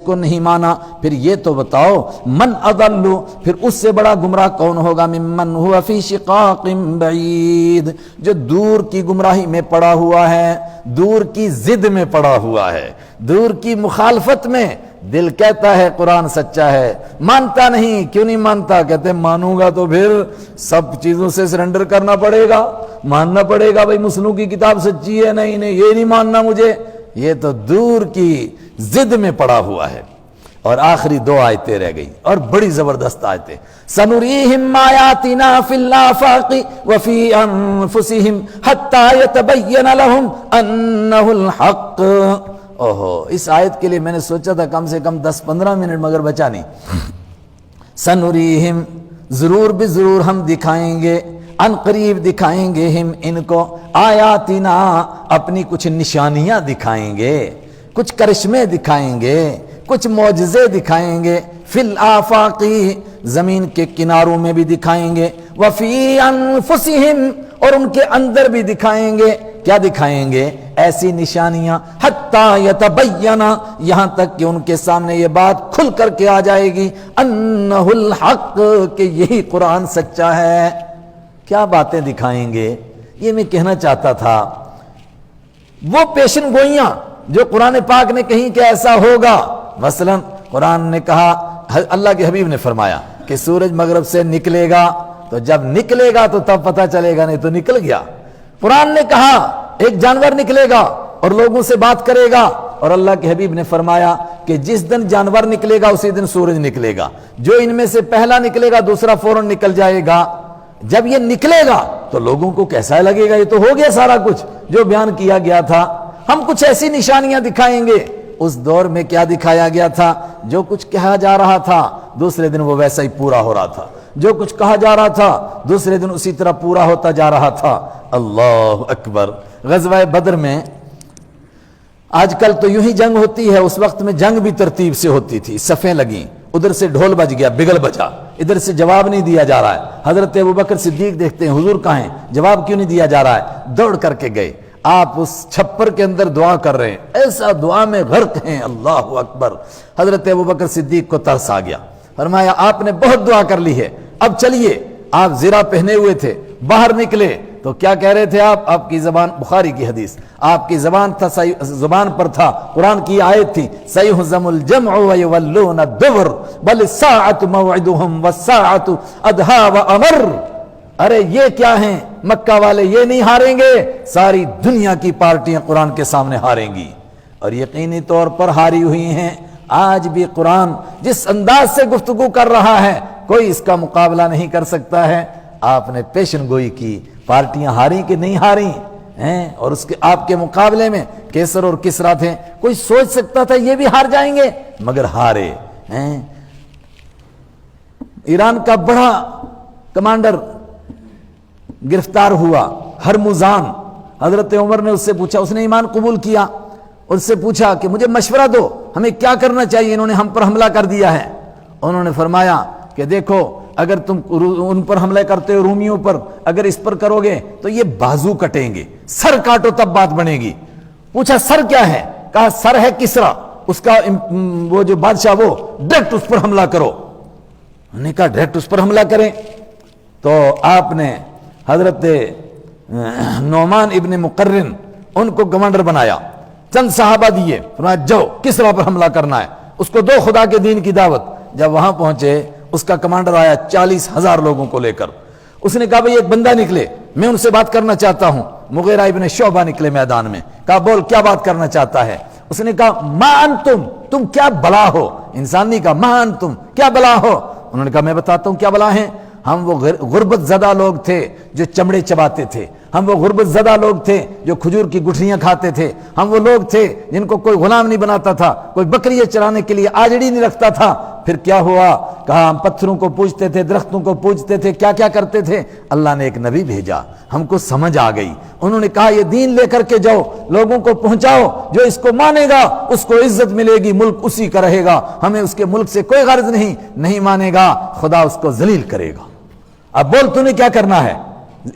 کو نہیں مانا، پھر یہ تو بتاؤ من اضل، پھر اس سے بڑا گمراہ کون ہوگا، ممن هو فی شقاق بعید، جو دور کی گمراہی میں پڑا ہوا ہے، دور کی ضد میں پڑا ہوا ہے، دور کی مخالفت میں۔ دل کہتا ہے قرآن سچا ہے، مانتا نہیں، کیوں نہیں مانتا؟ کہتے مانوں گا تو پھر سب چیزوں سے سرنڈر کرنا پڑے گا، ماننا پڑے گا، بھئی مسلموں کی کتاب سچی ہے، نہیں نہیں یہ نہیں ماننا مجھے، یہ تو دور کی ضد میں پڑا ہوا ہے۔ اور آخری دو آیتیں رہ گئی اور بڑی زبردست آیتیں، سنریہم آیاتنا فی الآفاق وفی انفسہم حتی یتبین لہم انہ الحق۔ اوہو، اس آیت کے لیے میں نے سوچا تھا کم سے کم 10-15 منٹ، مگر بچا نہیں۔ سنریہم، ضرور بھی ضرور ہم دکھائیں گے، ان قریب دکھائیں گے، ہم ان کو آیاتنا، اپنی کچھ نشانیاں دکھائیں گے، کچھ کرشمے دکھائیں گے، کچھ معجزے دکھائیں گے، فی الآفاقی، زمین کے کناروں میں بھی دکھائیں گے، وفی انفسہم، اور ان کے اندر بھی دکھائیں گے۔ کیا دکھائیں گے؟ ایسی نشانیاں، حتی یتبین، یہاں تک کہ ان کے سامنے یہ بات کھل کر کے آ جائے گی، انہ الحق، کہ یہی قرآن سچا ہے۔ کیا باتیں دکھائیں گے؟ یہ میں کہنا چاہتا تھا، وہ پیشن گوئیاں جو قرآن پاک نے کہیں کہ ایسا ہوگا، مثلا قرآن نے کہا، اللہ کے حبیب نے فرمایا کہ سورج مغرب سے نکلے گا، تو جب نکلے گا تو تب پتہ چلے گا، نہیں تو نکل گیا۔ قرآن نے کہا ایک جانور نکلے گا اور لوگوں سے بات کرے گا، اور اللہ کے حبیب نے فرمایا کہ جس دن جانور نکلے گا اسی دن سورج نکلے گا، جو ان میں سے پہلا نکلے گا دوسرا فوراً نکل جائے گا۔ جب یہ نکلے گا تو لوگوں کو کیسا لگے گا، یہ تو ہو گیا سارا کچھ جو بیان کیا گیا تھا۔ ہم کچھ ایسی نشانیاں دکھائیں گے۔ اس دور میں کیا دکھایا گیا تھا؟ جو کچھ کہا جا رہا تھا دوسرے دن وہ ویسا ہی پورا ہو رہا تھا، جو کچھ کہا جا رہا تھا دوسرے دن اسی طرح پورا ہوتا جا رہا تھا۔ اللہ اکبر۔ غزوہ بدر میں، آج کل تو یوں ہی جنگ ہوتی ہے، اس وقت میں جنگ بھی ترتیب سے ہوتی تھی، صفیں لگیں، ادھر سے ڈھول بج گیا، بگل بجا، ادھر سے جواب نہیں دیا جا رہا ہے۔ حضرت ابوبکر صدیق دیکھتے ہیں حضور کہاں ہیں، جواب کیوں نہیں دیا جا رہا ہے؟ دوڑ کر کے گئے، آپ اس چھپر کے اندر دعا کر رہے ہیں، ایسا دعا میں غرق ہیں، اللہ اکبر۔ حضرت ابوبکر صدیق کو ترس آ گیا، فرمایا آپ نے بہت دعا کر لی ہے، اب چلیے۔ آپ زرہ پہنے ہوئے تھے، باہر نکلے تو کیا کہہ رہے تھے آپ کی زبان، بخاری کی حدیث، آپ کی زبان تھا، زبان پر تھا، قرآن کی آیت تھی، سیہزم الجمع ویولون الدبر بل الساعۃ موعدہم والساعۃ ادہا وامر۔ ارے یہ کیا ہیں، مکہ والے یہ نہیں ہاریں گے، ساری دنیا کی پارٹیاں قرآن کے سامنے ہاریں گی، اور یقینی طور پر ہاری ہوئی ہیں۔ آج بھی قرآن جس انداز سے گفتگو کر رہا ہے کوئی اس کا مقابلہ نہیں کر سکتا ہے۔ آپ نے پیشن گوئی کی، پارٹیاں ہاری کہ نہیں ہاری ہیں، اور اس کے آپ کے مقابلے میں کیسر اور کسرا تھے، کوئی سوچ سکتا تھا یہ بھی ہار جائیں گے، مگر ہارے ہیں۔ ایران کا بڑا کمانڈر گرفتار ہوا، ہرمزان، حضرت عمر نے اس سے پوچھا، اس نے ایمان قبول کیا، اس سے پوچھا کہ مجھے مشورہ دو، ہمیں کیا کرنا چاہیے، انہوں نے ہم پر حملہ کر دیا ہے۔ انہوں نے فرمایا کہ دیکھو، اگر تم ان پر حملہ کرتے ہو، رومیوں پر، اگر اس پر کرو گے تو یہ بازو کٹیں گے، سر کاٹو تب بات بنے گی۔ پوچھا سر کیا ہے؟ کہا سر ہے کسرا، اس کا وہ جو بادشاہ، وہ ڈائریکٹ اس پر حملہ کرو۔ انہوں نے کہا ڈائریکٹ اس پر حملہ کریں، تو آپ نے حضرت نعمان ابن مقرن ان کو کمانڈر بنایا، چند صحابہ دیے، فرمایا جاؤ کسرا پر حملہ کرنا ہے، اس کو دو خدا کے دین کی دعوت۔ جب وہاں پہنچے اس کا کمانڈر آیا 40,000 لوگوں کو لے کر، اس نے کہا بھئی ایک بندہ نکلے، میں ان سے بات کرنا چاہتا ہوں۔ مغیرہ ابن شعبہ نکلے میدان میں، کہا بول کیا بات کرنا چاہتا ہے؟ اس نے کہا ما انتم، تم کیا بلا ہو؟ انسان نہیں کہا ما انتم، کیا بلا ہو؟ انہوں نے کہا میں بتاتا ہوں کیا بلا ہیں۔ ہم وہ غربت زدہ لوگ تھے جو چمڑے چباتے تھے، ہم وہ غربت زدہ لوگ تھے جو کھجور کی گٹھلیاں کھاتے تھے، ہم وہ لوگ تھے جن کو کوئی غلام نہیں بناتا تھا، کوئی بکریاں چرانے کے لیے آجڑی نہیں رکھتا تھا۔ پھر کیا ہوا؟ کہا ہم پتھروں کو پوجتے تھے، درختوں کو پوجتے تھے، کیا کیا کرتے تھے؟ اللہ نے ایک نبی بھیجا، ہم کو سمجھ آ گئی۔ انہوں نے کہا یہ دین لے کر کے جاؤ، لوگوں کو پہنچاؤ، جو اس کو مانے گا اس کو عزت ملے گی، ملک اسی کا رہے گا، ہمیں اس کے ملک سے کوئی غرض نہیں، نہیں مانے گا خدا اس کو ذلیل کرے گا۔ اب بول تو نے کیا کرنا ہے،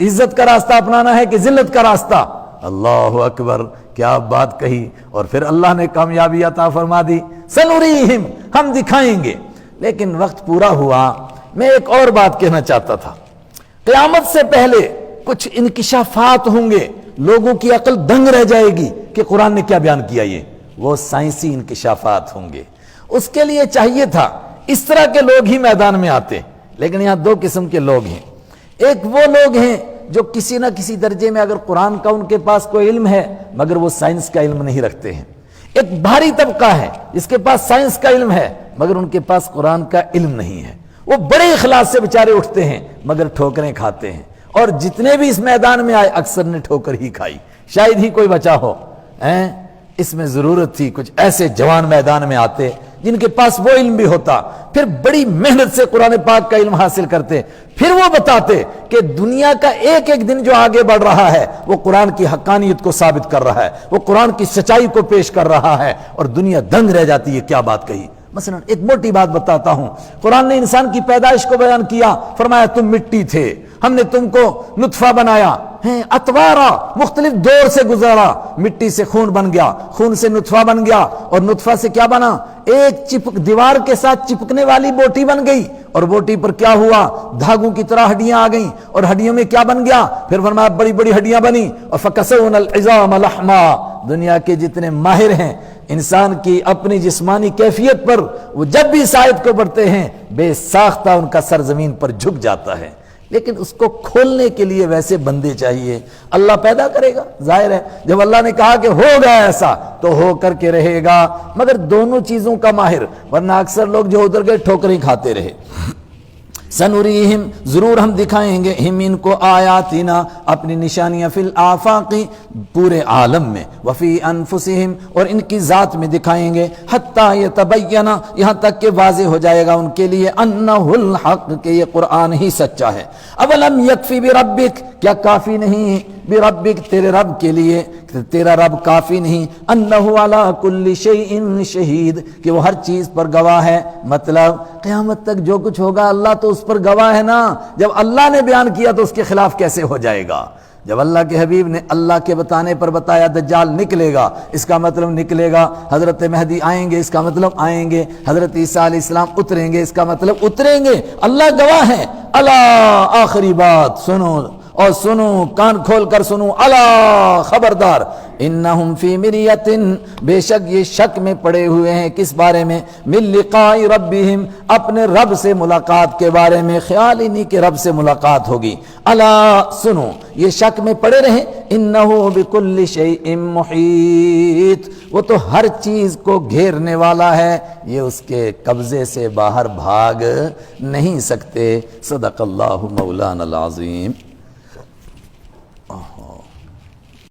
عزت کا راستہ اپنانا ہے کہ ذلت کا راستہ؟ اللہ اکبر، کیا بات کہی! اور پھر اللہ نے کامیابی عطا فرما دی، سنریہم، ہم دکھائیں گے۔ لیکن وقت پورا ہوا، میں ایک اور بات کہنا چاہتا تھا۔ قیامت سے پہلے کچھ انکشافات ہوں گے، لوگوں کی عقل دنگ رہ جائے گی کہ قرآن نے کیا بیان کیا، یہ وہ سائنسی انکشافات ہوں گے۔ اس کے لیے چاہیے تھا اس طرح کے لوگ ہی میدان میں آتے، لیکن یہاں دو قسم کے لوگ ہیں۔ ایک وہ لوگ ہیں جو کسی نہ کسی درجے میں اگر قرآن کا ان کے پاس کوئی علم ہے مگر وہ سائنس کا علم نہیں رکھتے ہیں۔ ایک بھاری طبقہ ہے جس کے پاس سائنس کا علم ہے مگر ان کے پاس قرآن کا علم نہیں ہے، وہ بڑے اخلاص سے بیچارے اٹھتے ہیں مگر ٹھوکریں کھاتے ہیں، اور جتنے بھی اس میدان میں آئے اکثر نے ٹھوکر ہی کھائی، شاید ہی کوئی بچا ہو۔ اس میں ضرورت تھی کچھ ایسے جوان میدان میں آتے جن کے پاس وہ علم بھی ہوتا، پھر بڑی محنت سے قرآن پاک کا علم حاصل کرتے، پھر وہ بتاتے کہ دنیا کا ایک ایک دن جو آگے بڑھ رہا ہے وہ قرآن کی حقانیت کو ثابت کر رہا ہے، وہ قرآن کی سچائی کو پیش کر رہا ہے، اور دنیا دنگ رہ جاتی ہے کیا بات کہی۔ مثلا ایک موٹی بات بتاتا ہوں، قرآن نے انسان کی پیدائش کو بیان کیا، فرمایا تم مٹی تھے، ہم نے تم کو نطفہ بنایا، اتوارا مختلف دور سے گزارا، مٹی سے خون بن گیا، خون سے نطفہ بن گیا، اور نطفہ سے کیا بنا، ایک دیوار کے ساتھ چپکنے والی بوٹی بن گئی، اور بوٹی پر کیا ہوا، دھاگوں کی طرح ہڈیاں آ گئیں، اور ہڈیوں میں کیا بن گیا، پھر فرمایا بڑی بڑی ہڈیاں بنی، اور فکسونا العظام لحما۔ دنیا کے جتنے ماہر ہیں انسان کی اپنی جسمانی کیفیت پر، وہ جب بھی اس آیت کو پڑھتے ہیں بے ساختہ ان کا سر زمین پر جھک جاتا ہے، لیکن اس کو کھولنے کے لیے ویسے بندے چاہیے۔ اللہ پیدا کرے گا، ظاہر ہے جب اللہ نے کہا کہ ہوگا ایسا تو ہو کر کے رہے گا، مگر دونوں چیزوں کا ماہر، ورنہ اکثر لوگ جو ادھر گئے ٹھوکریں کھاتے رہے۔ سنوریہم، ضرور ہم دکھائیں گے، ہم ان کو آیاتنا، اپنی نشانیاں، فی الآفاق، پورے عالم میں، وفی انفسہم، اور ان کی ذات میں دکھائیں گے، حتی یتبین، یہاں تک کہ واضح ہو جائے گا ان کے لیے، انہ الحق، کہ یہ قرآن ہی سچا ہے۔ اولم یکفی بربک، کیا کافی نہیں بربک، تیرے رب کے لیے، تیرا رب کافی نہیں، انہ علی کل شیء شہید، کہ وہ ہر چیز پر گواہ ہے۔ مطلب قیامت تک جو کچھ ہوگا اللہ تو اس پر گواہ ہے نا، جب اللہ نے بیان کیا تو اس کے خلاف کیسے ہو جائے گا؟ جب اللہ کے حبیب نے اللہ کے بتانے پر بتایا دجال نکلے گا، اس کا مطلب نکلے گا، حضرت مہدی آئیں گے، اس کا مطلب آئیں گے، حضرت عیسیٰ علیہ السلام اتریں گے، اس کا مطلب اتریں گے، اللہ گواہ ہے۔ اللہ، آخری بات سنو، اور سنو، کان کھول کر سنو، اللہ، خبردار، انہم فی مریۃ، بے شک یہ شک میں پڑے ہوئے ہیں، کس بارے میں، من لقاء ربہم، اپنے رب سے ملاقات کے بارے میں، خیال ہی نہیں کہ رب سے ملاقات ہوگی، اللہ، سنو، یہ شک میں پڑے رہیں، انہ بکل شیء محیط، وہ تو ہر چیز کو گھیرنے والا ہے، یہ اس کے قبضے سے باہر بھاگ نہیں سکتے۔ صدق اللہ مولانا العظیم۔